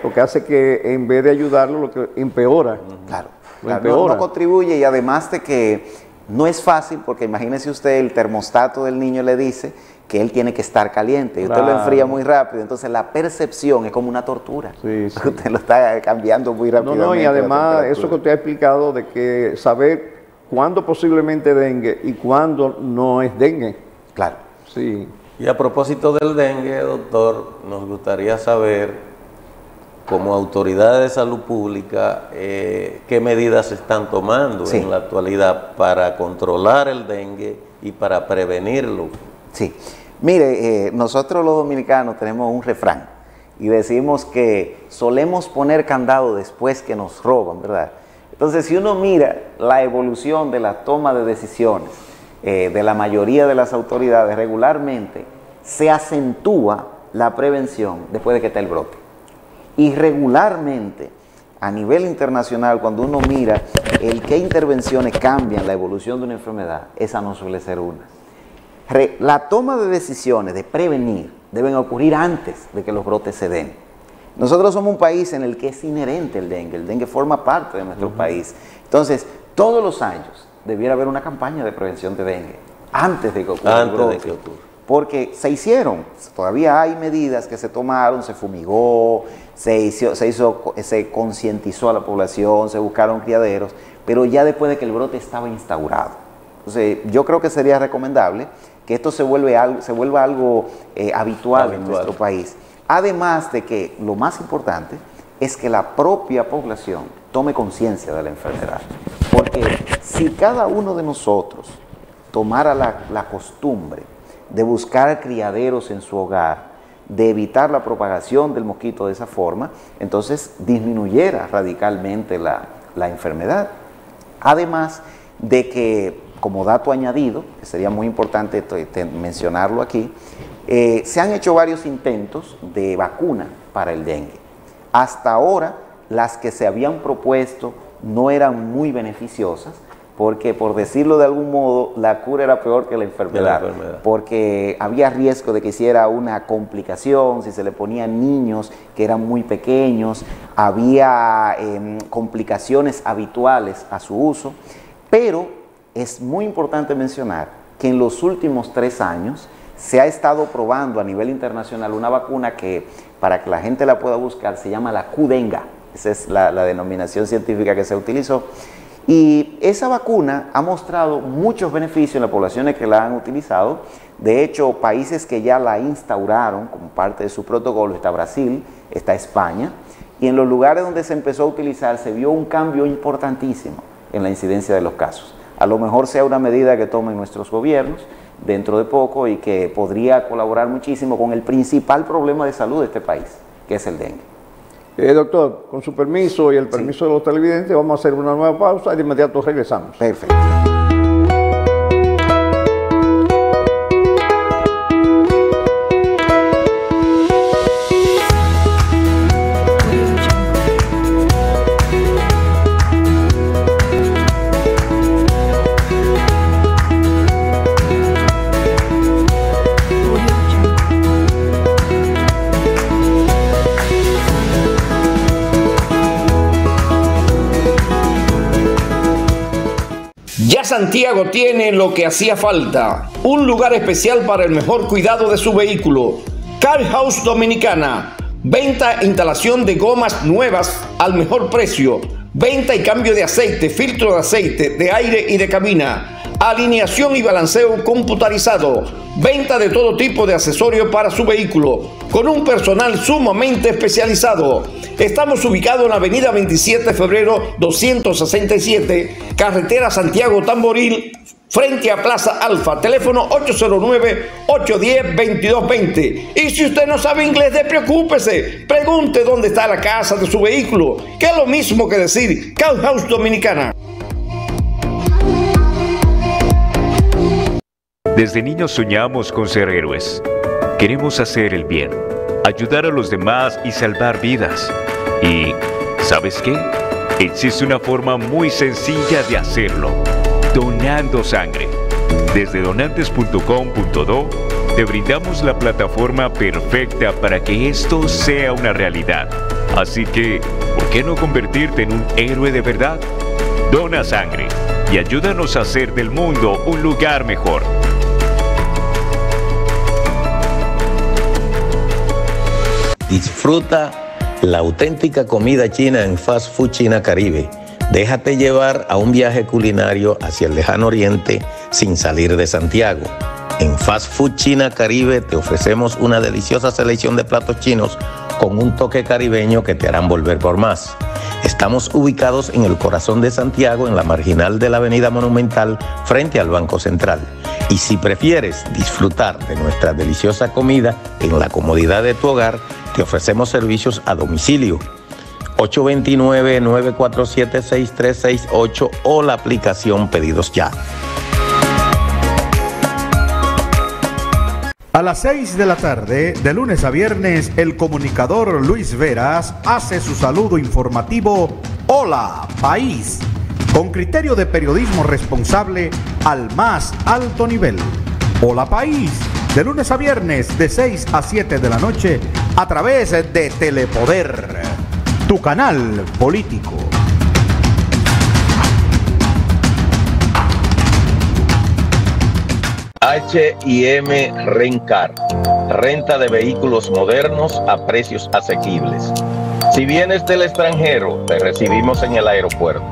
lo que hace que en vez de ayudarlo, lo que empeora. Claro, no contribuye, y además de que no es fácil, porque imagínese usted, el termostato del niño le dice que él tiene que estar caliente, y usted lo enfría muy rápido, entonces la percepción es como una tortura. Sí, sí. Usted lo está cambiando muy rápidamente. No, y además eso que usted ha explicado de que saber cuándo posiblemente dengue y cuándo no es dengue. Claro. Sí. Y a propósito del dengue, doctor, nos gustaría saber, como autoridades de salud pública, qué medidas se están tomando en la actualidad para controlar el dengue y para prevenirlo. Sí. Mire, nosotros los dominicanos tenemos un refrán y decimos que solemos poner candado después que nos roban, ¿verdad? Entonces, si uno mira la evolución de la toma de decisiones de la mayoría de las autoridades, regularmente se acentúa la prevención después de que está el brote. Y regularmente, a nivel internacional, cuando uno mira qué intervenciones cambian la evolución de una enfermedad, esa no suele ser una. La toma de decisiones de prevenir deben ocurrir antes de que los brotes se den. Nosotros somos un país en el que es inherente el dengue forma parte de nuestro país. Entonces, todos los años debiera haber una campaña de prevención de dengue antes de que ocurra el brote. Porque se hicieron, todavía hay medidas que se tomaron, se fumigó, se concientizó a la población, se buscaron criaderos, pero ya después de que el brote estaba instaurado. Entonces, yo creo que sería recomendable que esto se vuelva algo habitual en nuestro país. Además de que lo más importante es que la propia población tome conciencia de la enfermedad. Porque si cada uno de nosotros tomara la costumbre de buscar criaderos en su hogar, de evitar la propagación del mosquito de esa forma, entonces disminuyera radicalmente la enfermedad. Además de que, como dato añadido, que sería muy importante mencionarlo aquí, se han hecho varios intentos de vacuna para el dengue. Hasta ahora, las que se habían propuesto no eran muy beneficiosas, porque, por decirlo de algún modo, la cura era peor que la enfermedad, porque había riesgo de que hiciera una complicación, si se le ponían niños que eran muy pequeños, había complicaciones habituales a su uso, pero es muy importante mencionar que en los últimos 3 años se ha estado probando a nivel internacional una vacuna que, para que la gente la pueda buscar, se llama la Qdenga. Esa es la denominación científica que se utilizó. Y esa vacuna ha mostrado muchos beneficios en las poblaciones que la han utilizado. De hecho, países que ya la instauraron como parte de su protocolo, está Brasil, está España, y en los lugares donde se empezó a utilizar se vio un cambio importantísimo en la incidencia de los casos. A lo mejor sea una medida que tomen nuestros gobiernos dentro de poco y que podría colaborar muchísimo con el principal problema de salud de este país, que es el dengue. Doctor, con su permiso y el permiso de los televidentes, vamos a hacer una nueva pausa y de inmediato regresamos. Perfecto. Ya Santiago tiene lo que hacía falta, un lugar especial para el mejor cuidado de su vehículo. Car House Dominicana, venta e instalación de gomas nuevas al mejor precio, venta y cambio de aceite, filtro de aceite, de aire y de cabina, alineación y balanceo computarizado, venta de todo tipo de accesorios para su vehículo, con un personal sumamente especializado. Estamos ubicados en la avenida 27 de febrero 267, carretera Santiago Tamboril, frente a Plaza Alfa, teléfono 809-810-2220. Y si usted no sabe inglés, despreocúpese, pregunte dónde está la casa de su vehículo, que es lo mismo que decir Car House Dominicana. Desde niños soñamos con ser héroes. Queremos hacer el bien, ayudar a los demás y salvar vidas. Y, ¿sabes qué? Existe una forma muy sencilla de hacerlo: donando sangre. Desde donantes.com.do te brindamos la plataforma perfecta para que esto sea una realidad. Así que, ¿por qué no convertirte en un héroe de verdad? Dona sangre y ayúdanos a hacer del mundo un lugar mejor. Disfruta la auténtica comida china en Fast Food China Caribe. Déjate llevar a un viaje culinario hacia el lejano oriente sin salir de Santiago. En Fast Food China Caribe te ofrecemos una deliciosa selección de platos chinos con un toque caribeño que te harán volver por más. Estamos ubicados en el corazón de Santiago, en la marginal de la Avenida Monumental, frente al Banco Central. Y si prefieres disfrutar de nuestra deliciosa comida en la comodidad de tu hogar, te ofrecemos servicios a domicilio. 829-947-6368 o la aplicación Pedidos Ya. A las 6 de la tarde, de lunes a viernes, el comunicador Luis Veras hace su saludo informativo Hola País, con criterio de periodismo responsable al más alto nivel. Hola País, de lunes a viernes, de 6 a 7 de la noche, a través de Telepoder, tu canal político. H&M Rencar, renta de vehículos modernos a precios asequibles. Si vienes del extranjero, te recibimos en el aeropuerto.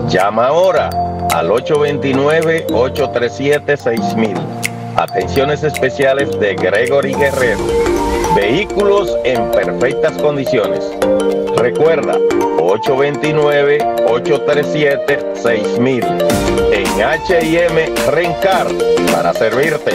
Llama ahora al 829-837-6000. Atenciones especiales de Gregory Guerrero. Vehículos en perfectas condiciones. Recuerda, 829-837-6000. En H&M Rencar, para servirte.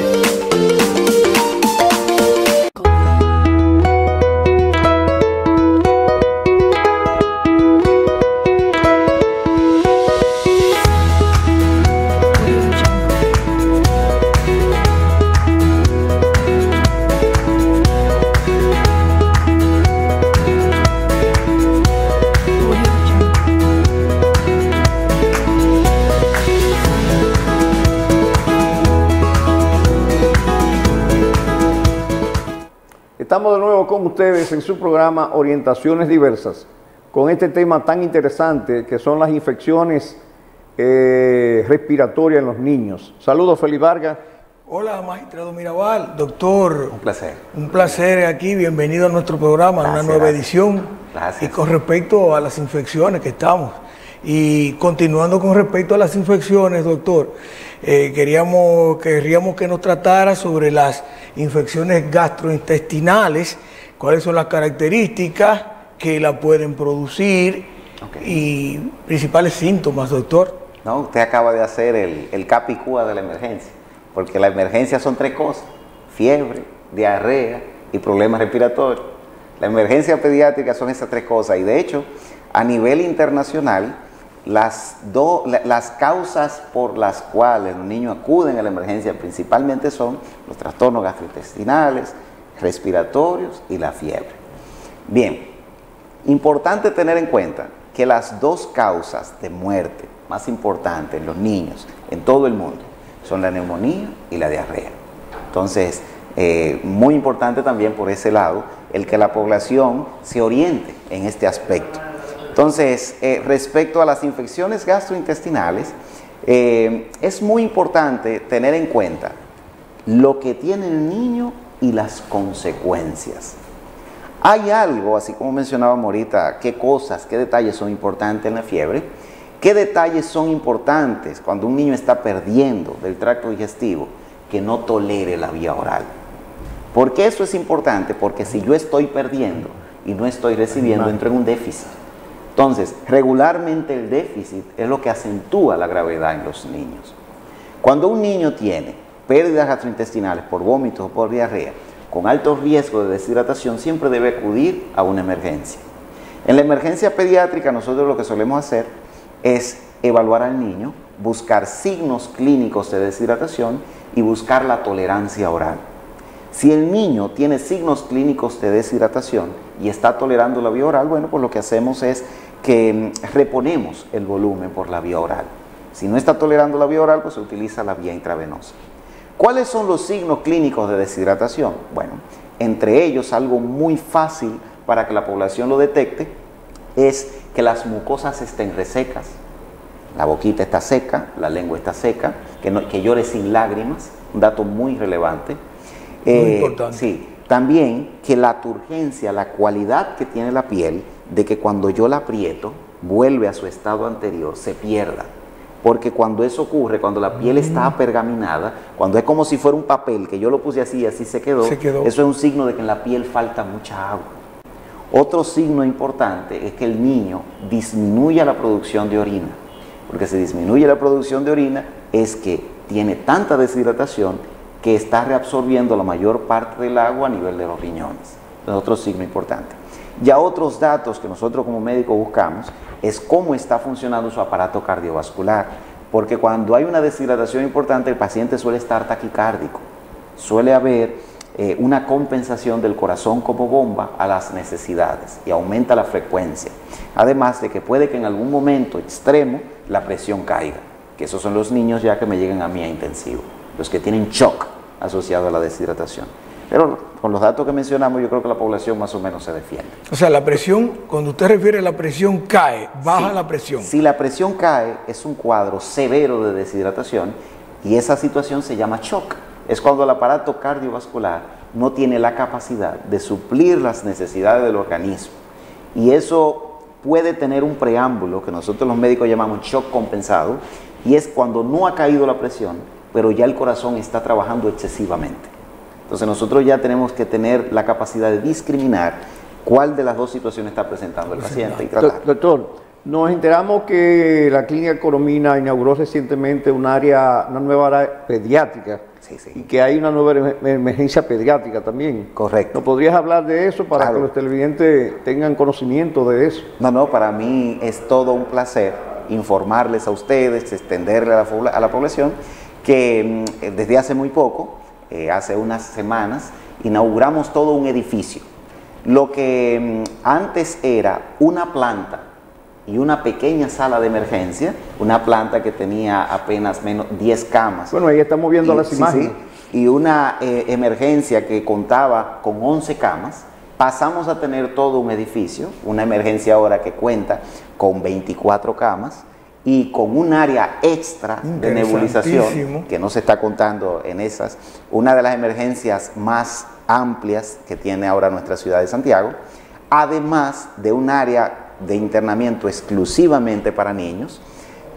Estamos de nuevo con ustedes en su programa Orientaciones Diversas, con este tema tan interesante que son las infecciones respiratorias en los niños. Saludos, Félix Vargas. Hola, magistrado Mirabal, doctor. Un placer. Un placer aquí, bienvenido a nuestro programa, Gracias, una nueva gracias. edición. Gracias. Y con respecto a las infecciones que estamos, y continuando con respecto a las infecciones, doctor, querríamos que nos tratara sobre las infecciones gastrointestinales, cuáles son las características que la pueden producir y principales síntomas, doctor. No, usted acaba de hacer el capicúa de la emergencia, porque la emergencia son 3 cosas: fiebre, diarrea y problemas respiratorios. La emergencia pediátrica son esas 3 cosas, y de hecho, a nivel internacional, las causas por las cuales los niños acuden a la emergencia principalmente son los trastornos gastrointestinales, respiratorios y la fiebre. Bien, importante tener en cuenta que las 2 causas de muerte más importantes en los niños en todo el mundo son la neumonía y la diarrea. Entonces, muy importante también por ese lado el que la población se oriente en este aspecto. Entonces, respecto a las infecciones gastrointestinales, es muy importante tener en cuenta lo que tiene el niño y las consecuencias. Hay algo, así como mencionábamos ahorita, qué cosas, qué detalles son importantes en la fiebre, qué detalles son importantes cuando un niño está perdiendo del tracto digestivo, que no tolere la vía oral. ¿Por qué eso es importante? Porque si yo estoy perdiendo y no estoy recibiendo, entro en un déficit. Entonces, regularmente el déficit es lo que acentúa la gravedad en los niños. Cuando un niño tiene pérdidas gastrointestinales por vómitos o por diarrea, con alto riesgo de deshidratación, siempre debe acudir a una emergencia. En la emergencia pediátrica, nosotros lo que solemos hacer es evaluar al niño, buscar signos clínicos de deshidratación y buscar la tolerancia oral. Si el niño tiene signos clínicos de deshidratación y está tolerando la vía oral, bueno, pues lo que hacemos es que reponemos el volumen por la vía oral. Si no está tolerando la vía oral, pues se utiliza la vía intravenosa. ¿Cuáles son los signos clínicos de deshidratación? Bueno, entre ellos, algo muy fácil para que la población lo detecte es que las mucosas estén resecas, la boquita está seca, la lengua está seca, que llore sin lágrimas, un dato muy relevante. Muy importante. Sí, también que la turgencia, la cualidad que tiene la piel, de que cuando yo la aprieto, vuelve a su estado anterior, se pierda. Porque cuando eso ocurre, cuando la piel está apergaminada, cuando es como si fuera un papel, que yo lo puse así y así se quedó, eso es un signo de que en la piel falta mucha agua. Otro signo importante es que el niño disminuya la producción de orina. Porque si disminuye la producción de orina, es que tiene tanta deshidratación que está reabsorbiendo la mayor parte del agua a nivel de los riñones. Es otro signo importante. Ya otros datos que nosotros como médicos buscamos es cómo está funcionando su aparato cardiovascular, porque cuando hay una deshidratación importante, el paciente suele estar taquicárdico, suele haber una compensación del corazón como bomba a las necesidades y aumenta la frecuencia. Además de que puede que en algún momento extremo la presión caiga, que esos son los niños ya que me llegan a mí a intensivo, los que tienen shock asociado a la deshidratación. Pero con los datos que mencionamos, yo creo que la población más o menos se defiende. O sea, la presión, cuando usted refiere a la presión cae, baja la presión. Si la presión cae, es un cuadro severo de deshidratación y esa situación se llama shock. Es cuando el aparato cardiovascular no tiene la capacidad de suplir las necesidades del organismo. Y eso puede tener un preámbulo que nosotros los médicos llamamos shock compensado, y es cuando no ha caído la presión, pero ya el corazón está trabajando excesivamente. Entonces nosotros ya tenemos que tener la capacidad de discriminar cuál de las dos situaciones está presentando el paciente y tratar. Doctor, nos enteramos que la Clínica Coromina inauguró recientemente una nueva área pediátrica. Sí, sí. Y que hay una nueva emergencia pediátrica también. Correcto. ¿No podrías hablar de eso para que los televidentes tengan conocimiento de eso? No, para mí es todo un placer informarles a ustedes, extenderle a la población que desde hace muy poco, hace unas semanas, inauguramos todo un edificio. Lo que antes era una planta y una pequeña sala de emergencia, una planta que tenía apenas 10 camas. Bueno, ahí estamos viendo las imágenes. Sí, y una emergencia que contaba con 11 camas, pasamos a tener todo un edificio, una emergencia ahora que cuenta con 24 camas y con un área extra de nebulización que no se está contando en esas, una de las emergencias más amplias que tiene ahora nuestra ciudad de Santiago, además de un área de internamiento exclusivamente para niños,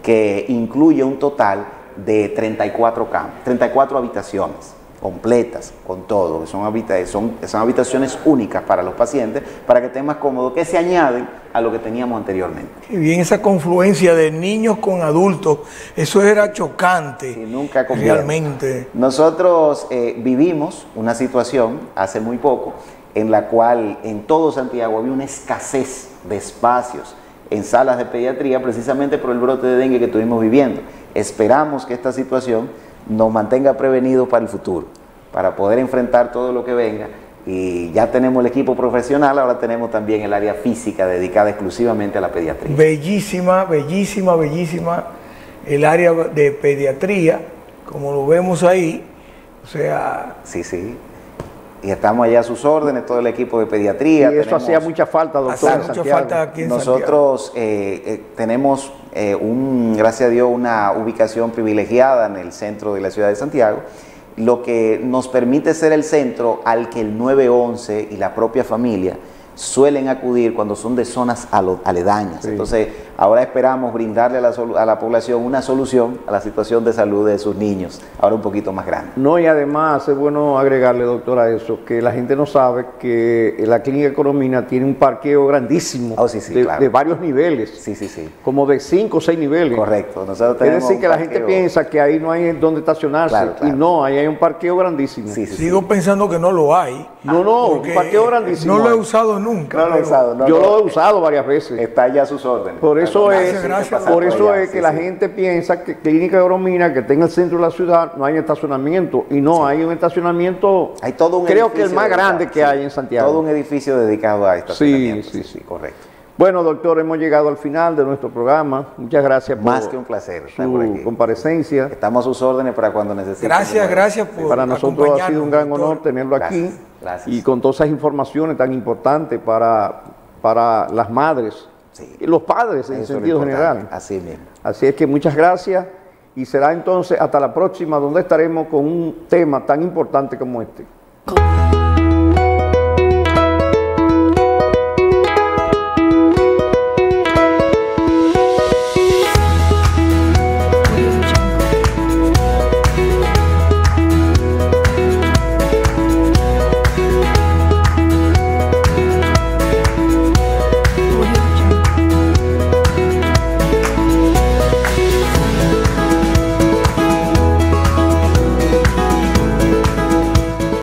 que incluye un total de 34 camas, 34 habitaciones completas, con todo, que son habitaciones únicas para los pacientes, para que estén más cómodos, que se añaden a lo que teníamos anteriormente. Y bien, esa confluencia de niños con adultos, eso era chocante. Sí, nunca conviene. Realmente. Nosotros vivimos una situación hace muy poco, en la cual en todo Santiago había una escasez de espacios en salas de pediatría, precisamente por el brote de dengue que estuvimos viviendo. Esperamos que esta situación nos mantenga prevenidos para el futuro, para poder enfrentar todo lo que venga, y ya tenemos el equipo profesional, ahora tenemos también el área física dedicada exclusivamente a la pediatría. Bellísima, bellísima, bellísima el área de pediatría, como lo vemos ahí, o sea... Sí, sí. Y estamos allá a sus órdenes, todo el equipo de pediatría. Y eso hacía mucha falta, doctor. Hacía mucha falta aquí en Nosotros tenemos, gracias a Dios, una ubicación privilegiada en el centro de la ciudad de Santiago, lo que nos permite ser el centro al que el 911 y la propia familia suelen acudir cuando son de zonas aledañas. Sí. Entonces, ahora esperamos brindarle a la población una solución a la situación de salud de sus niños, ahora un poquito más grande. No, y además es bueno agregarle, doctor, a eso, que la gente no sabe que la Clínica Coromina tiene un parqueo grandísimo, claro, de varios niveles. Sí, sí, sí. Como de 5 o 6 niveles. Correcto. Nosotros es decir, que la gente piensa que ahí no hay donde estacionarse, claro, claro. Y no, ahí hay un parqueo grandísimo. Sí, sí, Sigo pensando que no lo hay. No, un parqueo grandísimo. No lo he usado nunca. No lo he usado. Yo lo he usado varias veces. Está ya a sus órdenes. Por eso es que la sí. gente piensa que Clínica Coromina, que está en el centro de la ciudad, no hay estacionamiento. Y no, hay un estacionamiento, hay todo un creo que el más grande que hay en Santiago. Todo un edificio dedicado a estacionamiento. Sí, correcto. Bueno, doctor, hemos llegado al final de nuestro programa. Muchas gracias por más que un placer su comparecencia. Estamos a sus órdenes para cuando necesiten. Gracias por para nosotros ha sido un gran honor tenerlo aquí. Gracias. Y con todas esas informaciones tan importantes para las madres y los padres en sentido general. Así mismo. Así es que muchas gracias y será entonces hasta la próxima, donde estaremos con un tema tan importante como este.